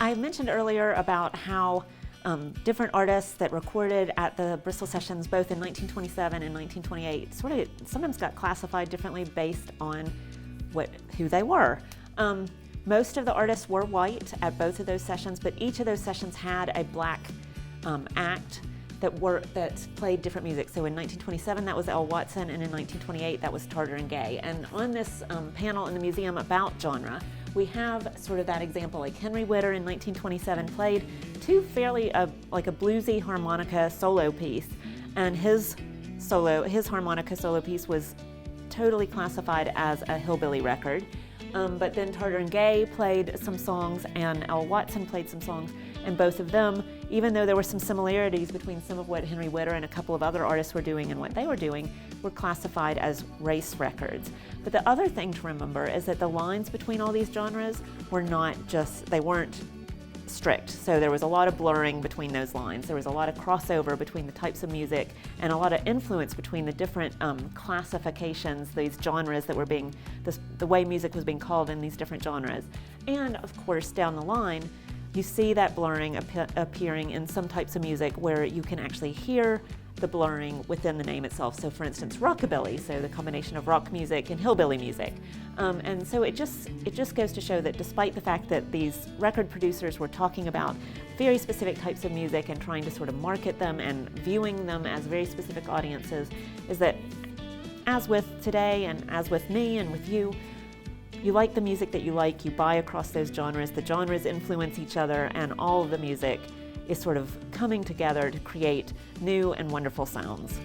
I mentioned earlier about how different artists that recorded at the Bristol sessions both in 1927 and 1928 sort of sometimes got classified differently based on who they were. Most of the artists were white at both of those sessions, but each of those sessions had a black act that played different music. So in 1927 that was L. Watson, and in 1928 that was Tarter and Gay. And on this panel in the museum about genre, we have sort of that example. Like Henry Witter in 1927 played two fairly like a bluesy harmonica solo piece, and his harmonica solo piece was totally classified as a hillbilly record. But then Tarter and Gay played some songs, and L. Watson played some songs, and both of them, even though there were some similarities between some of what Henry Witter and a couple of other artists were doing and what they were doing, were classified as race records. But the other thing to remember is that the lines between all these genres they weren't strict. So there was a lot of blurring between those lines. There was a lot of crossover between the types of music, and a lot of influence between the different classifications, these genres that were the way music was being called in these different genres. And of course, down the line, you see that blurring appearing in some types of music where you can actually hear the blurring within the name itself. So for instance, rockabilly, so the combination of rock music and hillbilly music. And so it just goes to show that despite the fact that these record producers were talking about very specific types of music and trying to sort of market them and viewing them as very specific audiences, is that as with today and as with me and with you like the music that you like, you buy across those genres, the genres influence each other, and all of the music is sort of coming together to create new and wonderful sounds.